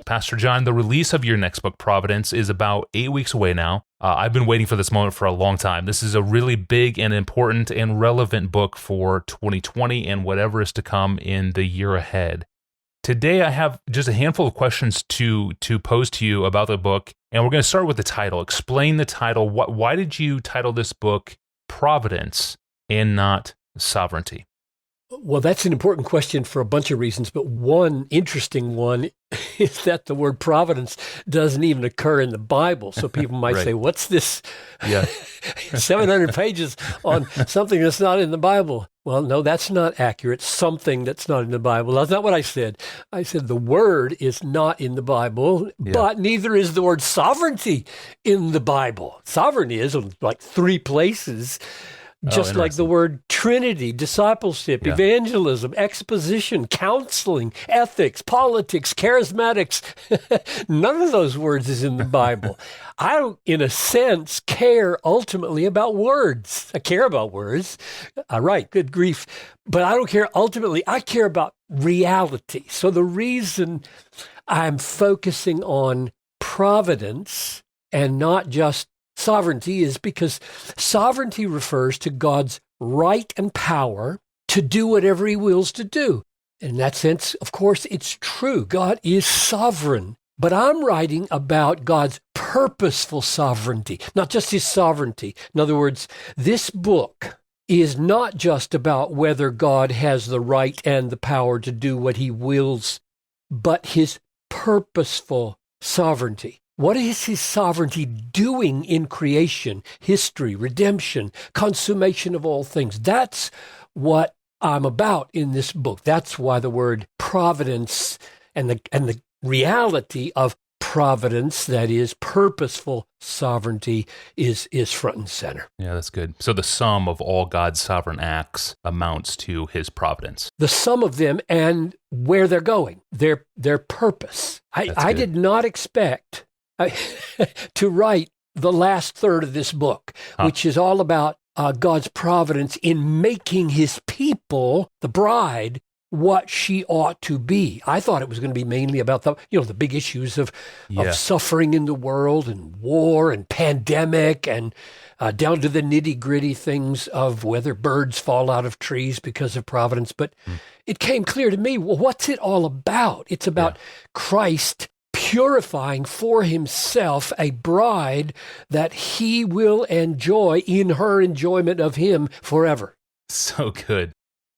Pastor John, the release of your next book, Providence, is about 8 weeks away now. I've been waiting for this moment for a long time. This is a really big and important and relevant book for 2020 and whatever is to come in the year ahead. Today, I have just a handful of questions to pose to you about the book, and we're going to start with the title. Explain the title. Why did you title this book Providence and not Sovereignty? Well, that's an important question for a bunch of reasons, but one interesting one is that the word providence doesn't even occur in the Bible. So people might Right. say, what's this? Yeah. 700 pages on something that's not in the Bible. Well, no, that's not accurate. Something that's not in the Bible. That's not what I said. I said the word is not in the Bible, but neither is the word sovereignty in the Bible. Sovereignty is in like 3 places. Just like the word Trinity, discipleship, evangelism, exposition, counseling, ethics, politics, charismatics. None of those words is in the Bible. I don't, in a sense, care ultimately about words. I care about words. Right, good grief. But I don't care ultimately. I care about reality. So the reason I'm focusing on providence and not just sovereignty is because sovereignty refers to God's right and power to do whatever he wills to do. In that sense, of course, it's true. God is sovereign. But I'm writing about God's purposeful sovereignty, not just his sovereignty. In other words, this book is not just about whether God has the right and the power to do what he wills, but his purposeful sovereignty. What is his sovereignty doing in creation, history, redemption, consummation of all things? That's what I'm about in this book. That's why the word providence and the reality of providence, that is purposeful sovereignty, is front and center. Yeah, that's good. So the sum of all God's sovereign acts amounts to his providence. The sum of them and where they're going, their purpose. I did not expect to write the last third of this book, which is all about God's providence in making his people, the bride, what she ought to be. I thought it was going to be mainly about the big issues of suffering in the world and war and pandemic and down to the nitty-gritty things of whether birds fall out of trees because of providence. But it came clear to me, well, what's it all about? It's about Christ purifying for himself a bride that he will enjoy in her enjoyment of him forever. So good.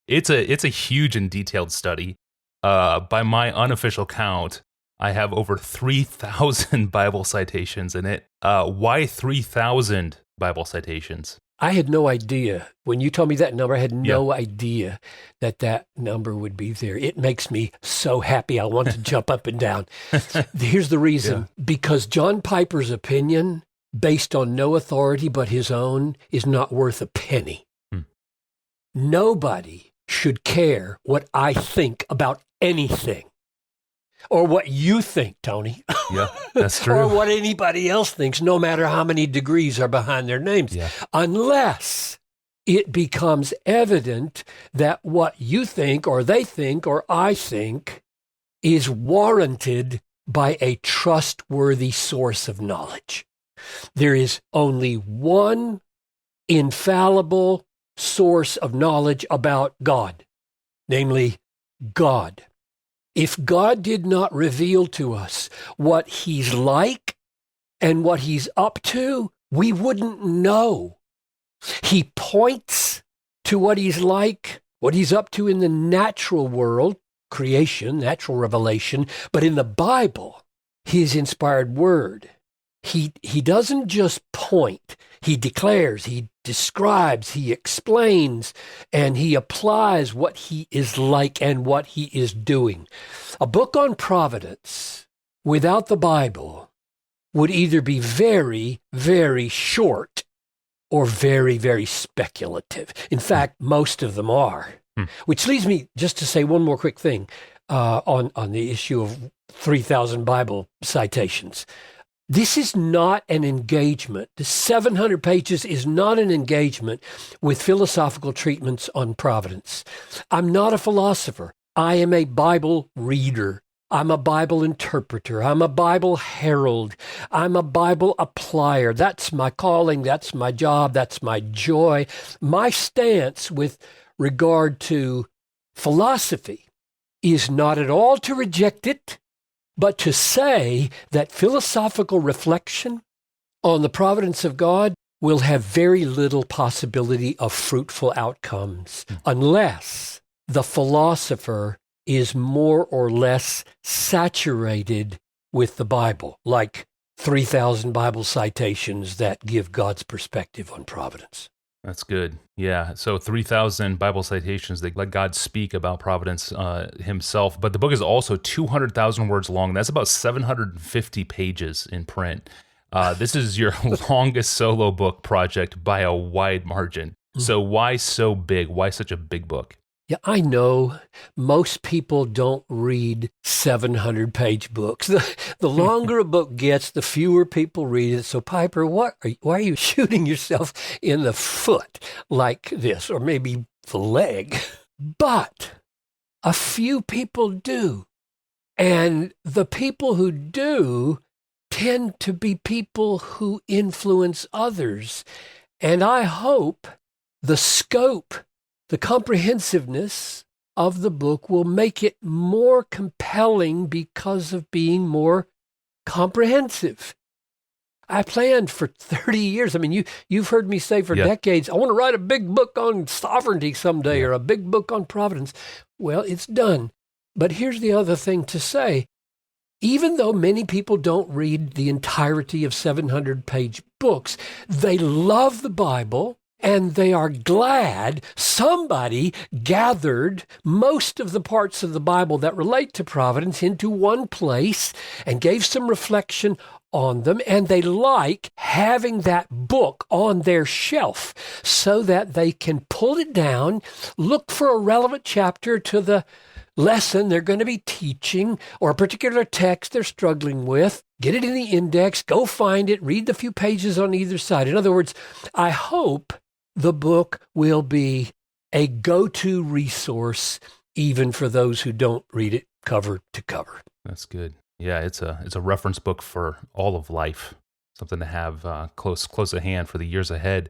It's a huge and detailed study. By my unofficial count, I have over 3,000 Bible citations in it. Why 3,000 Bible citations? I had no idea. When you told me that number, I had no idea that number would be there. It makes me so happy. I want to jump up and down. Here's the reason. Because John Piper's opinion, based on no authority but his own, is not worth a penny. Nobody should care what I think about anything. Or what you think, Tony. Yeah, that's true. Or what anybody else thinks, no matter how many degrees are behind their names. Yeah. Unless it becomes evident that what you think or they think or I think is warranted by a trustworthy source of knowledge. There is only one infallible source of knowledge about God, namely God. If God did not reveal to us what he's like and what he's up to, we wouldn't know. He points to what he's like, what he's up to in the natural world, creation, natural revelation, but in the Bible, his inspired word. He doesn't just point. He declares, he describes, he explains, and he applies what he is like and what he is doing. A book on providence without the Bible would either be very, very short or very, very speculative. In fact, most of them are. Which leads me just to say one more quick thing on the issue of 3,000 Bible citations. This is not an engagement. The 700 pages is not an engagement with philosophical treatments on providence. I'm not a philosopher. I am a Bible reader. I'm a Bible interpreter. I'm a Bible herald. I'm a Bible applier. That's my calling. That's my job. That's my joy. My stance with regard to philosophy is not at all to reject it, but to say that philosophical reflection on the providence of God will have very little possibility of fruitful outcomes unless the philosopher is more or less saturated with the Bible, like 3,000 Bible citations that give God's perspective on providence. That's good. Yeah. So 3,000 Bible citations that let God speak about providence himself. But the book is also 200,000 words long. That's about 750 pages in print. This is your longest solo book project by a wide margin. So why so big? Why such a big book? Yeah, I know most people don't read 700-page books. The longer a book gets, the fewer people read it. So, Piper, why are you shooting yourself in the foot like this, or maybe the leg? But a few people do. And the people who do tend to be people who influence others. And I hope the scope, the comprehensiveness of the book will make it more compelling because of being more comprehensive. I planned for 30 years. I mean, you've heard me say for decades, I want to write a big book on sovereignty someday or a big book on providence. Well, it's done. But here's the other thing to say. Even though many people don't read the entirety of 700-page books, they love the Bible, and they are glad somebody gathered most of the parts of the Bible that relate to providence into one place and gave some reflection on them, and they like having that book on their shelf so that they can pull it down, look for a relevant chapter to the lesson they're going to be teaching or a particular text they're struggling with, get it in the index, go find it, read the few pages on either side. In other words, I hope the book will be a go-to resource even for those who don't read it cover to cover. That's good. Yeah, it's a reference book for all of life, something to have close at hand for the years ahead.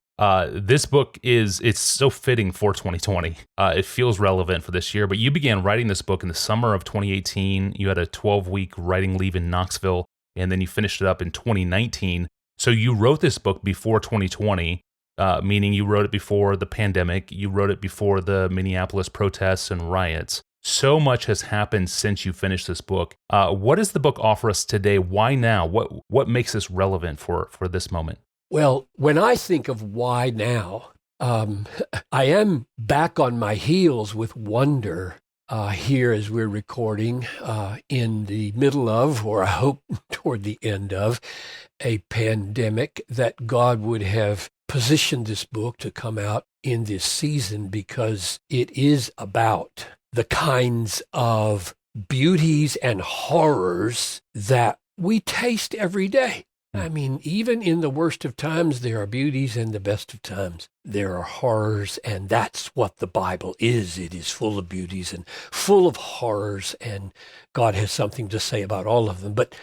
This book it's so fitting for 2020. It feels relevant for this year, but you began writing this book in the summer of 2018. You had a 12-week writing leave in Knoxville, and then you finished it up in 2019. So you wrote this book before 2020, meaning you wrote it before the pandemic. You wrote it before the Minneapolis protests and riots. So much has happened since you finished this book. What does the book offer us today? Why now? What makes this relevant for this moment? Well, when I think of why now, I am back on my heels with wonder here as we're recording in the middle of, or I hope toward the end of, a pandemic that God would have positioned this book to come out in this season, because it is about the kinds of beauties and horrors that we taste every day. I mean, even in the worst of times, there are beauties, and the best of times, there are horrors, and that's what the Bible is. It is full of beauties and full of horrors, and God has something to say about all of them. But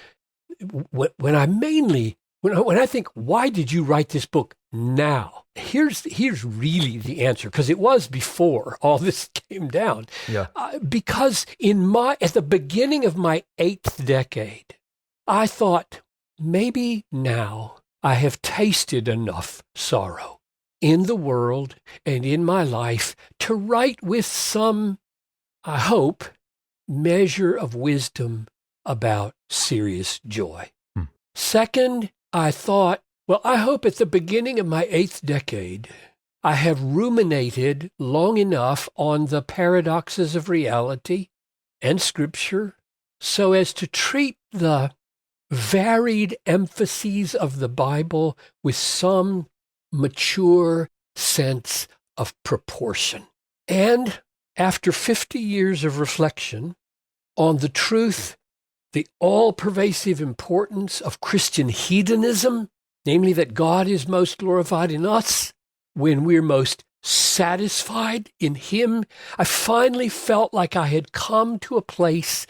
when I think, why did you write this book now? Here's really the answer, because it was before all this came down. Yeah. Because at the beginning of my 8th decade, I thought, maybe now I have tasted enough sorrow in the world and in my life to write with some, I hope, measure of wisdom about serious joy. Second, I thought, well, I hope at the beginning of my 8th decade, I have ruminated long enough on the paradoxes of reality and Scripture so as to treat the varied emphases of the Bible with some mature sense of proportion. And after 50 years of reflection on the truth, the all-pervasive importance of Christian hedonism, namely that God is most glorified in us when we're most satisfied in Him. I finally felt like I had come to a place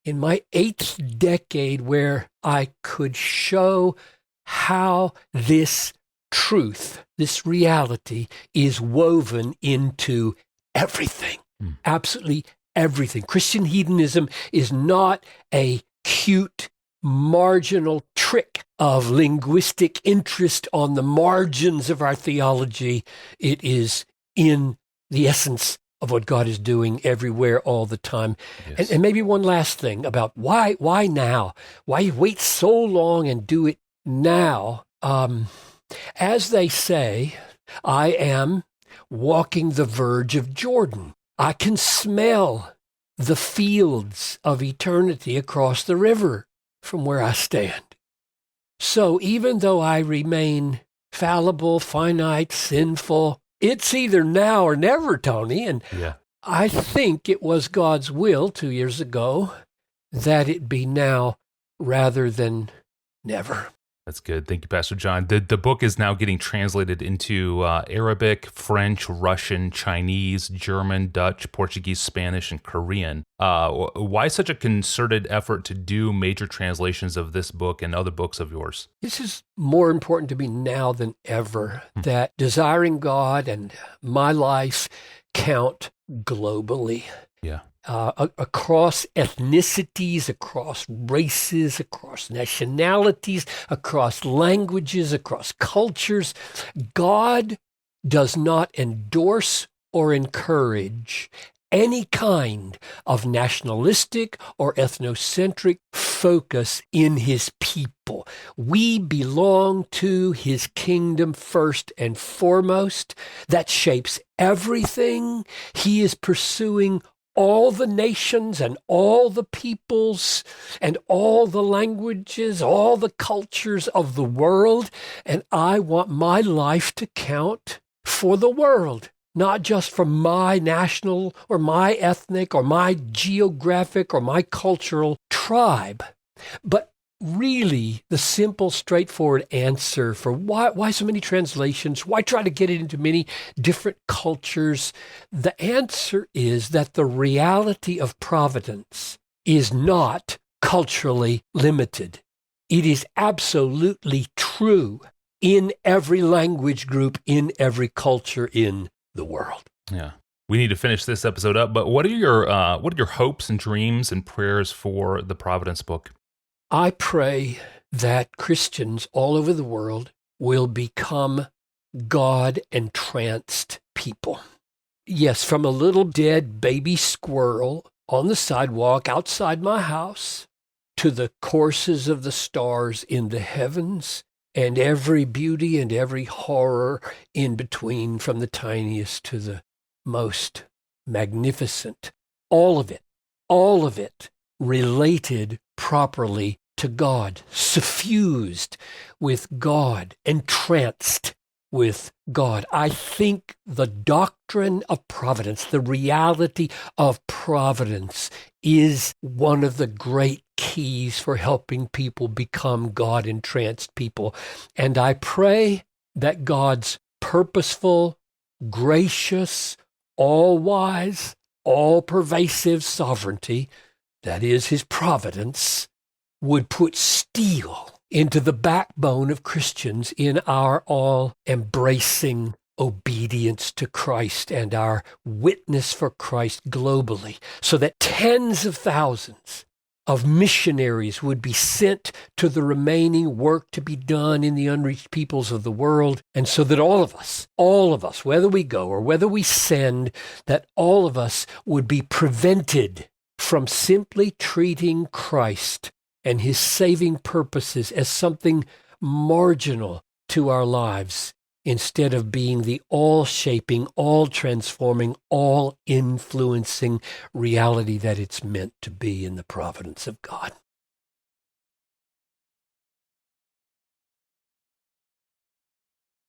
in my 8th decade where I could show how this truth, this reality, is woven into everything, absolutely everything. Christian hedonism is not a cute, marginal trick of linguistic interest on the margins of our theology. It is in the essence of what God is doing everywhere all the time. Yes. And maybe one last thing about why now? Why wait so long and do it now? As they say, I am walking the verge of Jordan. I can smell the fields of eternity across the river from where I stand. So even though I remain fallible, finite, sinful, it's either now or never, Tony. And I think it was God's will 2 years ago that it be now rather than never. That's good. Thank you, Pastor John. The book is now getting translated into Arabic, French, Russian, Chinese, German, Dutch, Portuguese, Spanish, and Korean. Why such a concerted effort to do major translations of this book and other books of yours? This is more important to me now than ever, that desiring God and my life count globally. Yeah. Across ethnicities, across races, across nationalities, across languages, across cultures. God does not endorse or encourage any kind of nationalistic or ethnocentric focus in His people. We belong to His kingdom first and foremost. That shapes everything. He is pursuing all the nations and all the peoples and all the languages, all the cultures of the world. And I want my life to count for the world, not just for my national or my ethnic or my geographic or my cultural tribe, but really the simple, straightforward answer for why so many translations, why try to get it into many different cultures. The answer is that the reality of providence is not culturally limited. It is absolutely true in every language group, in every culture in the world. Yeah. We need to finish this episode up, but what are your hopes and dreams and prayers for the Providence book? I pray that Christians all over the world will become God-entranced people. Yes, from a little dead baby squirrel on the sidewalk outside my house to the courses of the stars in the heavens and every beauty and every horror in between, from the tiniest to the most magnificent. All of it related properly to God, suffused with God, entranced with God. I think the doctrine of providence, the reality of providence, is one of the great keys for helping people become God-entranced people. And I pray that God's purposeful, gracious, all-wise, all-pervasive sovereignty, that is His providence, would put steel into the backbone of Christians in our all-embracing obedience to Christ and our witness for Christ globally, so that tens of thousands of missionaries would be sent to the remaining work to be done in the unreached peoples of the world, and so that all of us, whether we go or whether we send, that all of us would be prevented from simply treating Christ and His saving purposes as something marginal to our lives, instead of being the all-shaping, all-transforming, all-influencing reality that it's meant to be in the providence of God.